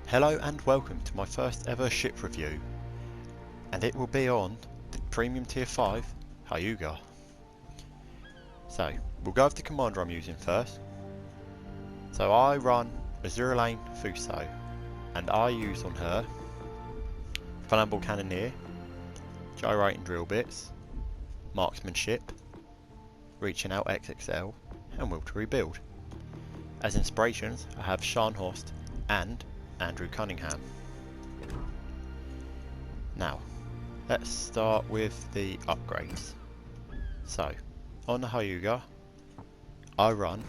Hello and welcome to my first ever ship review, and it will be on the Premium Tier 5 Hyûya. So, we'll go over the commander I'm using first. So I run Azure Lane Fuso, and I use on her Flammable Cannoneer, Gyrating Drill Bits, Marksmanship, Reaching Out XXL, and Will to Rebuild. As inspirations, I have Scharnhorst and Andrew Cunningham. Now, let's start with the upgrades. So, on the Hyûya, I run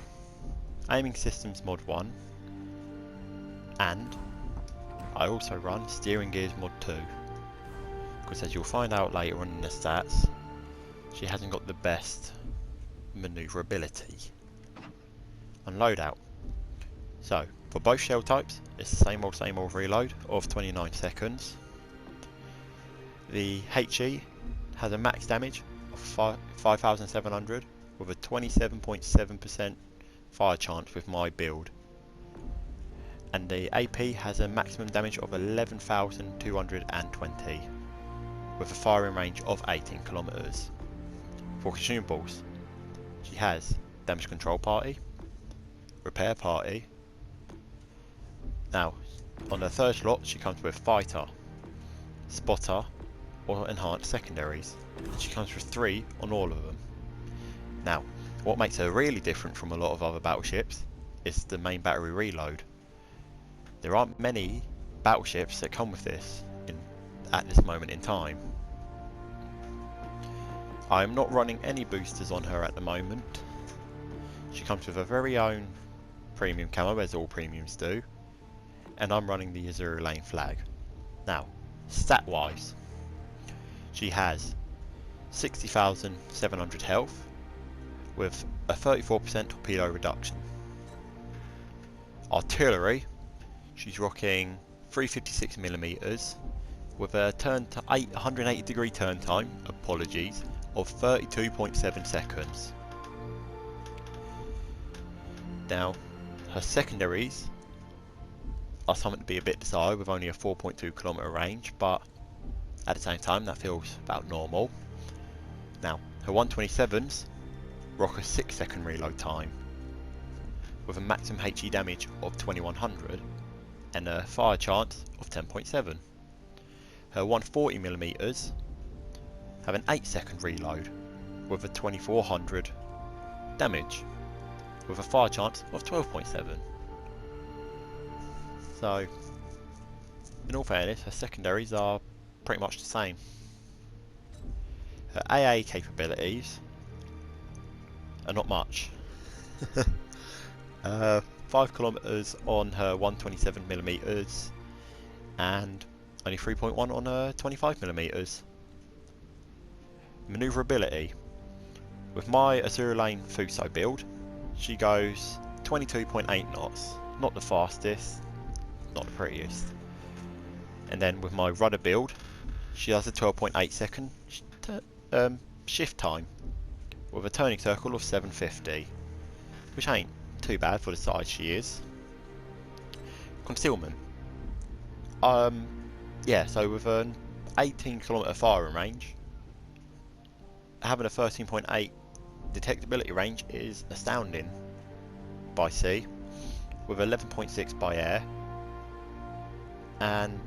Aiming Systems Mod 1, and I also run Steering Gears Mod 2, because as you'll find out later on in the stats, she hasn't got the best manoeuvrability on loadout. So, for both shell types, it's the same old reload of 29 seconds. The HE has a max damage of 5,700 with a 27.7% fire chance with my build. And the AP has a maximum damage of 11,220 with a firing range of 18 kilometers. For consumables, she has Damage Control Party, Repair Party. Now, on the third slot, she comes with Fighter, Spotter, or Enhanced Secondaries. And she comes with 3 on all of them. Now, what makes her really different from a lot of other battleships is the main battery reload. There aren't many battleships that come with this at this moment in time. I am not running any boosters on her at the moment. She comes with her very own premium camo, as all premiums do, and I'm running the Azure Lane flag. Now, stat wise, she has 60,700 health with a 34% torpedo reduction. Artillery, she's rocking 356mm with a 180 degree turn time, apologies, of 32.7 seconds. Now, her secondaries are something to be a bit desired with only a 4.2 kilometer range, but at the same time that feels about normal. Now, her 127s rock a 6-second reload time with a maximum HE damage of 2100 and a fire chance of 10.7. Her 140mm have an 8-second reload with a 2400 damage with a fire chance of 12.7. So, in all fairness, her secondaries are pretty much the same. Her AA capabilities are not much. 5 kilometers on her 127mm and only 3.1 on her 25mm. Manoeuvrability. With my Azure Lane Fuso build, she goes 22.8 knots. Not the fastest, not the prettiest. And then with my rudder build, she has a 12.8 second shift time with a turning circle of 750, which ain't too bad for the size she is. Concealment. Yeah, so with an 18 kilometer firing range, having a 13.8 detectability range is astounding by sea, with 11.6 by air, and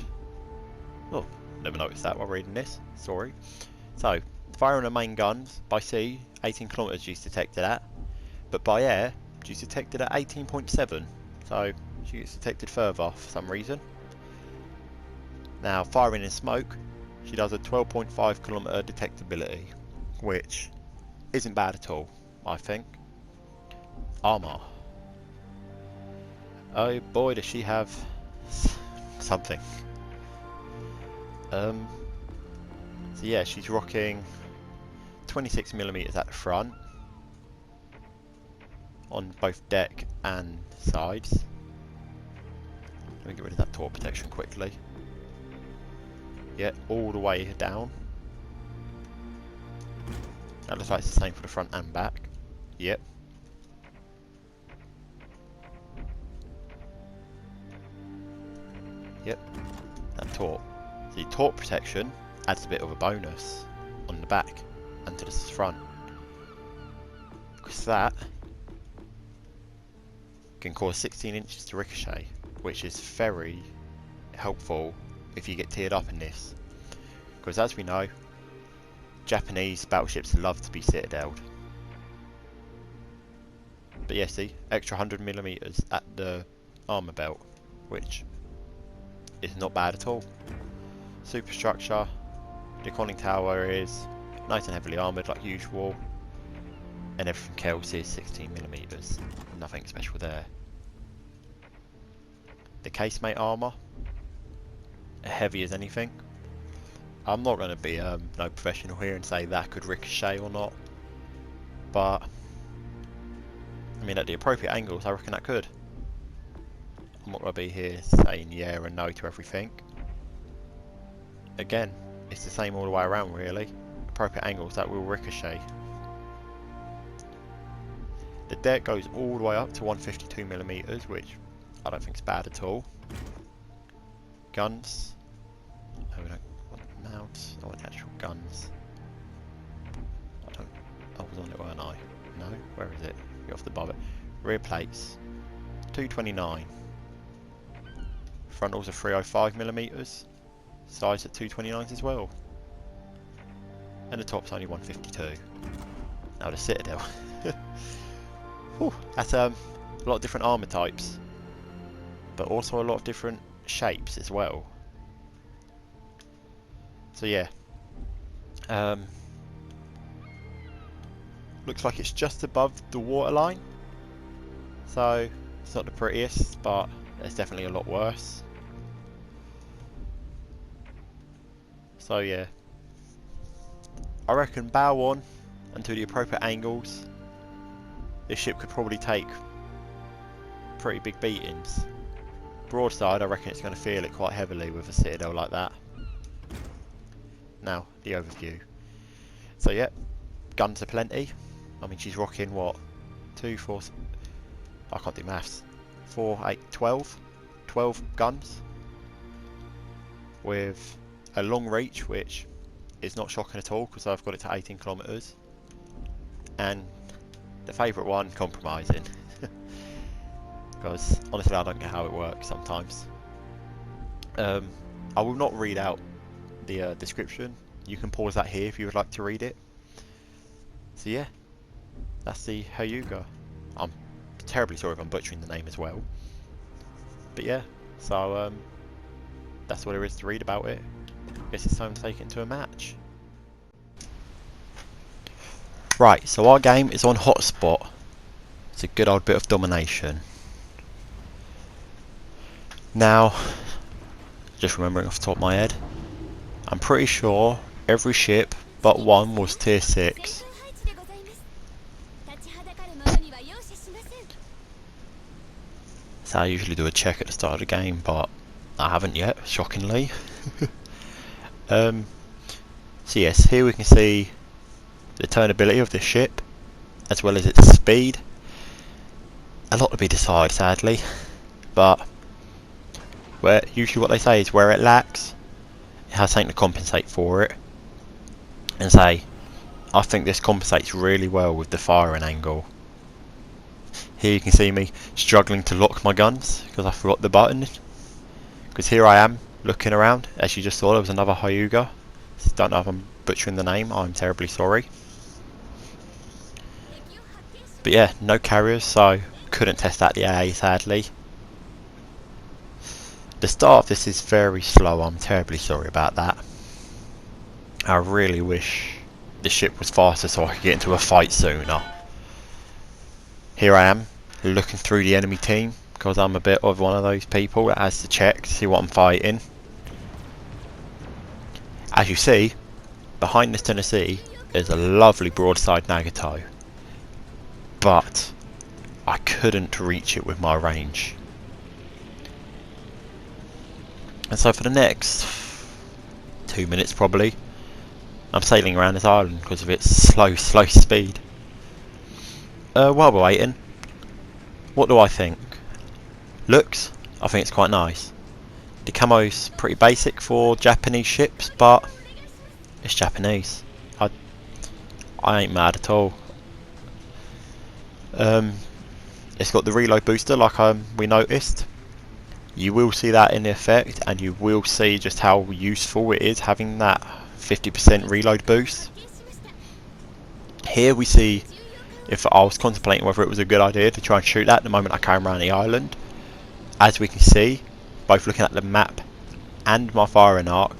oh, never noticed that while reading this, sorry. So, firing her main guns by sea, 18 kilometers she's detected at, but by air she's detected at 18.7, so she gets detected further for some reason. Now, firing in smoke, she does a 12.5 kilometer detectability, which isn't bad at all, I think. Armour. Oh boy, does she have something. So yeah, she's rocking 26mm at the front on both deck and sides. Let me get rid of that torque protection quickly. Yeah, all the way down. That looks like it's the same for the front and back. Yep. Yep, that torque. The torque protection adds a bit of a bonus on the back and to the front, because that can cause 16 inches to ricochet, which is very helpful if you get tiered up in this, because as we know, Japanese battleships love to be citadeled. But yeah, see, extra 100mm at the armour belt, which is not bad at all. Superstructure, the conning tower is nice and heavily armoured like usual, and everything else is 16mm, nothing special there. The casemate armour, heavy as anything. I'm not going to be no professional here and say that could ricochet or not, but I mean at the appropriate angles I reckon that could. I'm not going to be here saying yeah and no to everything. Again, it's the same all the way around really. Appropriate angles that will ricochet. The deck goes all the way up to 152mm, which I don't think is bad at all. Guns. No, we don't want mounts. I want actual guns. I was on it, weren't I? No? Where is it? Get off the above it. Rear plates. 229. Frontals are 305mm. Sides at 229s as well. And the top's only 152. Now the Citadel. Whew, that's a lot of different armour types, but also a lot of different shapes as well. So yeah, looks like it's just above the waterline, so it's not the prettiest, but it's definitely a lot worse. So yeah, I reckon bow on and to the appropriate angles, this ship could probably take pretty big beatings. Broadside, I reckon it's going to feel it quite heavily with a Citadel like that. Now, the overview. So yeah, guns are plenty. I mean, she's rocking what? 2, 4, I can't do maths. 4, 8, 12. 12 guns. With a long reach, which is not shocking at all because I've got it to 18 kilometers. And the favourite one, compromising. Because honestly I don't get how it works sometimes. I will not read out the description. You can pause that here if you would like to read it. So yeah, that's the Hyûya. I'm terribly sorry if I'm butchering the name as well. But yeah, so that's what there is to read about it. Guess it's time to take it into a match. Right, so our game is on hotspot. It's a good old bit of domination. Now, just remembering off the top of my head, I'm pretty sure every ship but one was tier 6. So I usually do a check at the start of the game, but I haven't yet, shockingly. So yes, here we can see the turnability of this ship, as well as its speed. A lot to be decided, sadly, but usually what they say is where it lacks, it has something to compensate for it. And say, I think this compensates really well with the firing angle. Here you can see me struggling to lock my guns because I forgot the button. Because here I am looking around, as you just saw there was another Hyûya. Don't know if I'm butchering the name, I'm terribly sorry. But yeah, no carriers, so couldn't test out the AA sadly. The start of this is very slow, I'm terribly sorry about that. I really wish the ship was faster so I could get into a fight sooner. Here I am, looking through the enemy team, because I'm a bit of one of those people that has to check to see what I'm fighting. As you see, behind this Tennessee is a lovely broadside Nagato, but I couldn't reach it with my range. And so for the next 2 minutes probably, I'm sailing around this island because of its slow speed. While we're waiting, what do I think? Looks, I think it's quite nice. The camo's pretty basic for Japanese ships, but it's Japanese. I ain't mad at all. It's got the reload booster like we noticed. You will see that in effect, and you will see just how useful it is having that 50% reload boost. Here we see, if I was contemplating whether it was a good idea to try and shoot that the moment I came around the island. As we can see, both looking at the map and my firing arc,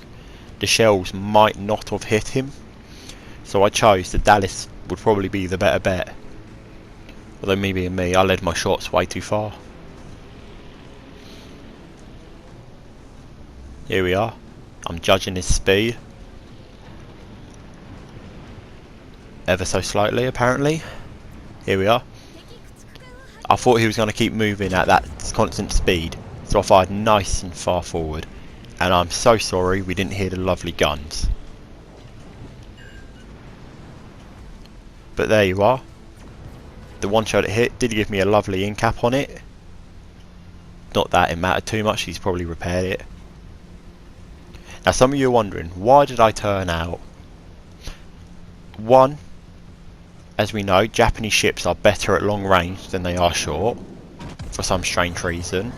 the shells might not have hit him. So I chose the Dallas would probably be the better bet. Although me being me, I led my shots way too far. Here we are. I'm judging his speed. Ever so slightly apparently. Here we are. I thought he was going to keep moving at that constant speed, so I fired nice and far forward. And I'm so sorry we didn't hear the lovely guns. But there you are. The one shot it hit did give me a lovely in cap on it. Not that it mattered too much, he's probably repaired it. Now some of you are wondering, why did I turn out? One, as we know, Japanese ships are better at long range than they are short, for some strange reason.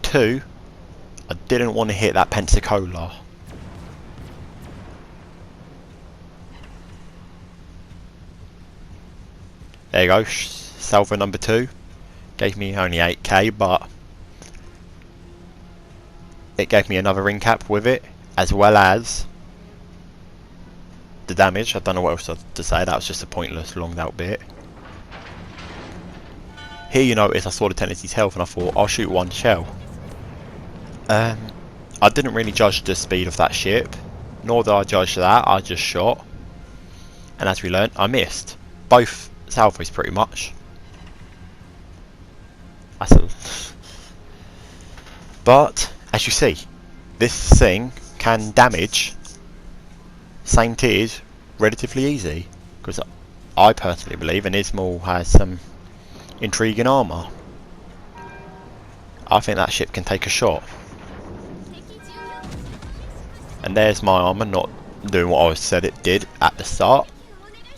Two, I didn't want to hit that Pensacola. There you go, salvo number 2. Gave me only 8k, but it gave me another ring cap with it, as well as the damage. I don't know what else to say, that was just a pointless longed out bit. Here you notice I saw the Tennessee's health and I thought I'll shoot one shell. I didn't really judge the speed of that ship, nor did I judge that, I just shot. And as we learnt, I missed. Both salvos pretty much. But as you see, this thing can damage same tiers relatively easy, because I personally believe an Ismail has some intriguing armour. I think that ship can take a shot. And there's my armour not doing what I said it did at the start.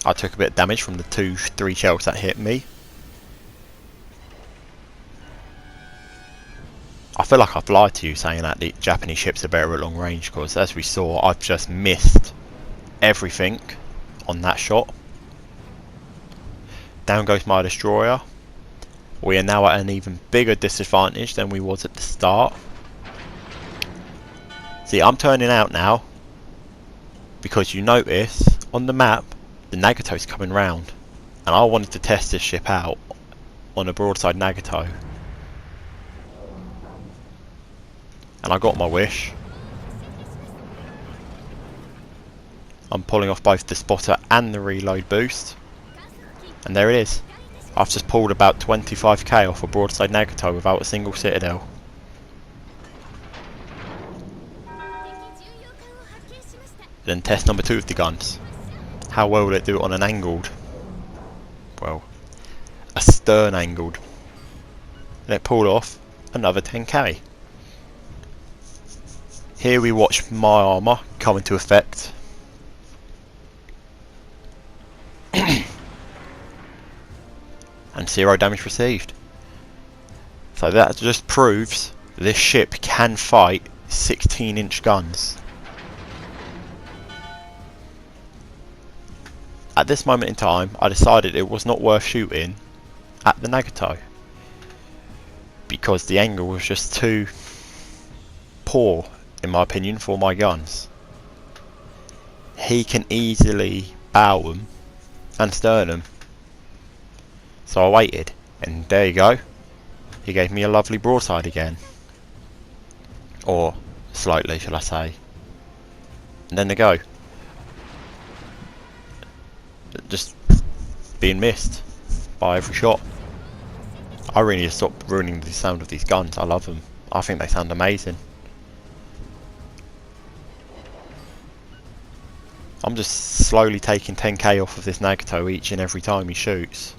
I took a bit of damage from the 2-3 shells that hit me. I feel like I've lied to you saying that the Japanese ships are better at long range, because as we saw, I've just missed everything on that shot. Down goes my destroyer. We are now at an even bigger disadvantage than we was at the start. See, I'm turning out now because you notice on the map the Nagato's coming round, and I wanted to test this ship out on a broadside Nagato, and I got my wish. I'm pulling off both the spotter and the reload boost, and there it is. I've just pulled about 25k off a broadside Nagato without a single citadel. Then test number 2 of the guns. How well will it do it on an angled? Well, a stern angled. And it pulled off another 10k. Here we watch my armour come into effect. And 0 damage received. So that just proves this ship can fight 16-inch guns. At this moment in time, I decided it was not worth shooting at the Nagato, because the angle was just too poor, in my opinion, for my guns. He can easily bow them and stern them. So I waited, and there you go. He gave me a lovely broadside again. Or slightly, shall I say. And then they go. Just being missed by every shot. I really need to stop ruining the sound of these guns. I love them. I think they sound amazing. I'm just slowly taking 10k off of this Nagato each and every time he shoots.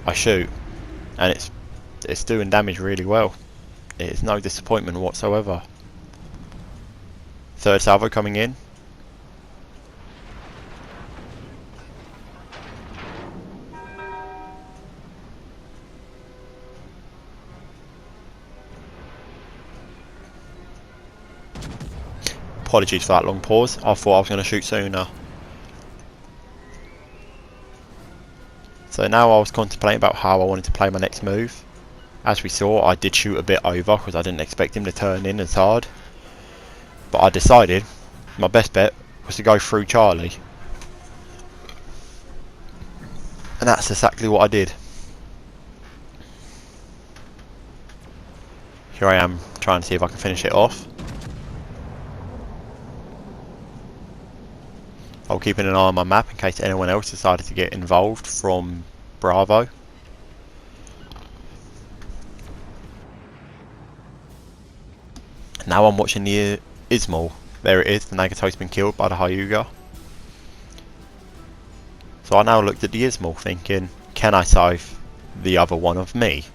I shoot, and it's doing damage really well. It is no disappointment whatsoever. Third salvo coming in. Apologies for that long pause. I thought I was going to shoot sooner. So now I was contemplating about how I wanted to play my next move. As we saw, I did shoot a bit over because I didn't expect him to turn in as hard. But I decided my best bet was to go through Charlie. And that's exactly what I did. Here I am trying to see if I can finish it off. I'll keep an eye on my map in case anyone else decided to get involved from Bravo. Now I'm watching the Ismail. There it is, the Nagato's been killed by the Hyûya. So I now looked at the Ismail thinking, can I save the other one of me?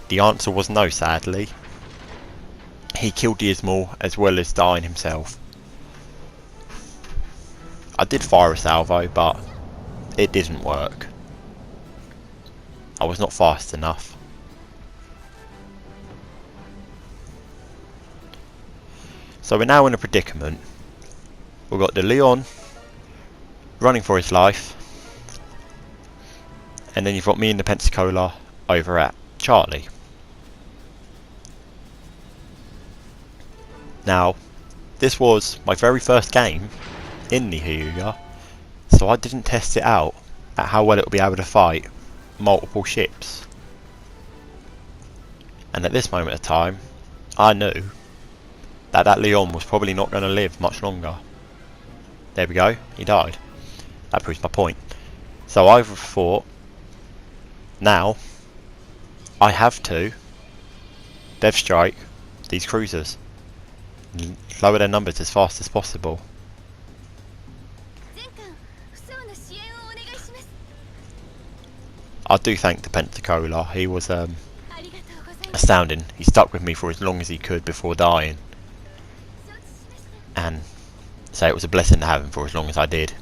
The answer was no, sadly. He killed the Ismail as well as dying himself. I did fire a salvo, but it didn't work. I was not fast enough. So we're now in a predicament. We've got the Leon running for his life, and then you've got me and the Pensacola over at Charlie. Now, this was my very first game in the Hyûya, so I didn't test it out at how well it would be able to fight multiple ships. And at this moment of time, I knew that Leon was probably not going to live much longer. There we go, he died. That proves my point. So I thought, now I have to dev strike these cruisers, lower their numbers as fast as possible. I do thank the Pensacola. He was astounding. He stuck with me for as long as he could before dying, and so it was a blessing to have him for as long as I did.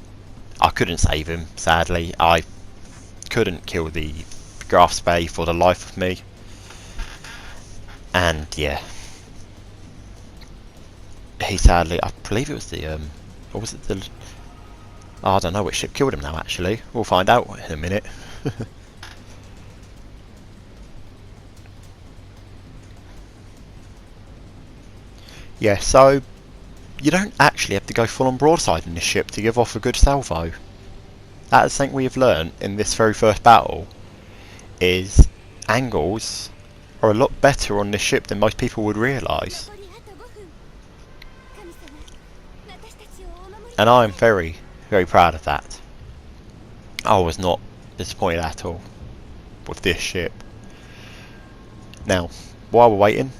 I couldn't save him, sadly. I couldn't kill the Graf Spey for the life of me, and yeah, he sadly, I believe it was the or was it the, I don't know which ship killed him now. Actually, we'll find out in a minute. Yeah, so you don't actually have to go full on broadside in this ship to give off a good salvo. That is something we have learned in this very first battle, is angles are a lot better on this ship than most people would realise. And I am very, very proud of that. I was not disappointed at all with this ship. Now, while we're waiting,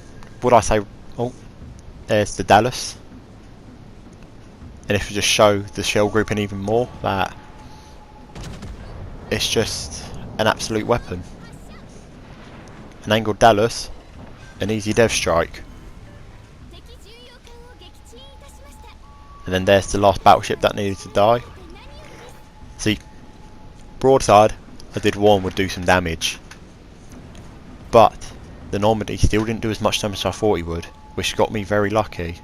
would I say, oh, there's the Dallas, and if we just show the shell grouping even more, that it's just an absolute weapon. An angled Dallas, an easy dev strike, and then there's the last battleship that needed to die. See, broadside, I did warn would do some damage, but the Normandy still didn't do as much damage as I thought he would, which got me very lucky.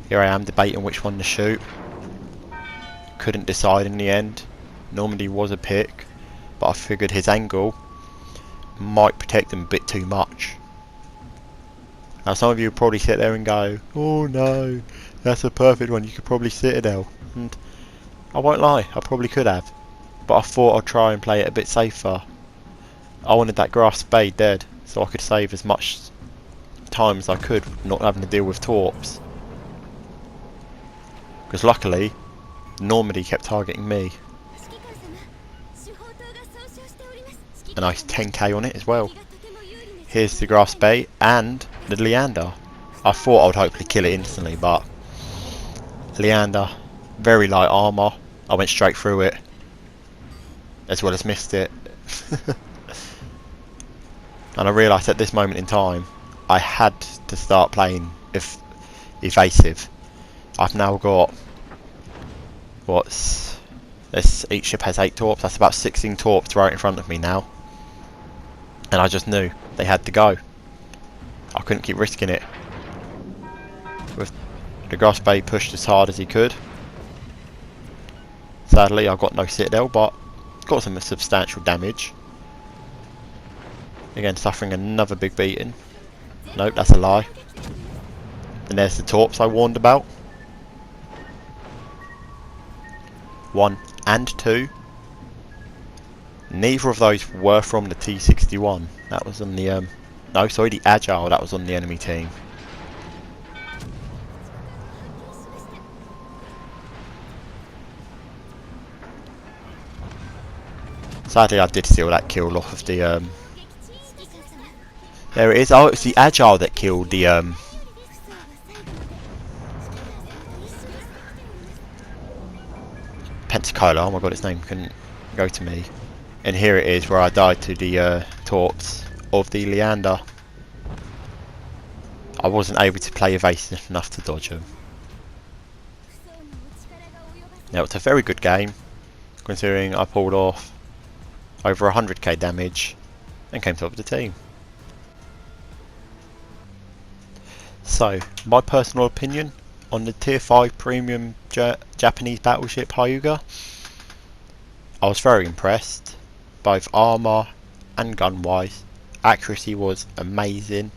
Here I am debating which one to shoot. Couldn't decide in the end. Normandy was a pick, but I figured his angle might protect him a bit too much. Now some of you would probably sit there and go, oh no, that's a perfect one, you could probably Citadel. And I won't lie, I probably could have, but I thought I'd try and play it a bit safer. I wanted that Graf Spey dead, so I could save as much time as I could, not having to deal with torps. Because luckily, Normandy kept targeting me. A nice 10k on it as well. Here's the Graf Spey and the Leander. I thought I would hopefully kill it instantly, but Leander, very light armour. I went straight through it, as well as missed it. And I realised at this moment in time I had to start playing evasive. I've now got each ship has 8 torps. That's about 16 torps right in front of me now, and I just knew they had to go. I couldn't keep risking it. With the Grosbeak pushed as hard as he could. Sadly, I got no citadel, but got some substantial damage. Again, suffering another big beating. Nope, that's a lie. And there's the torps I warned about. 1 and 2. Neither of those were from the T61. That was on the no, sorry, the Agile. That was on the enemy team. Sadly, I did steal that kill off of the there it is. Oh, it's the Agile that killed the Pensacola. Oh my god, its name couldn't go to me. And here it is where I died to the torps of the Leander. I wasn't able to play evasive enough to dodge them. Now it's a very good game, considering I pulled off over 100k damage and came top of the team. So, my personal opinion on the tier 5 premium Japanese battleship Hyûya. I was very impressed, both armour and gun wise. Accuracy was amazing.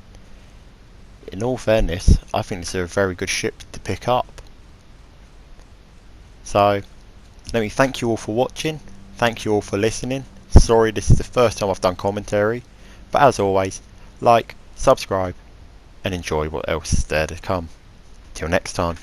In all fairness, I think this is a very good ship to pick up. So, let me thank you all for watching. Thank you all for listening. Sorry this is the first time I've done commentary, but as always, like, subscribe and enjoy what else is there to come. Till next time.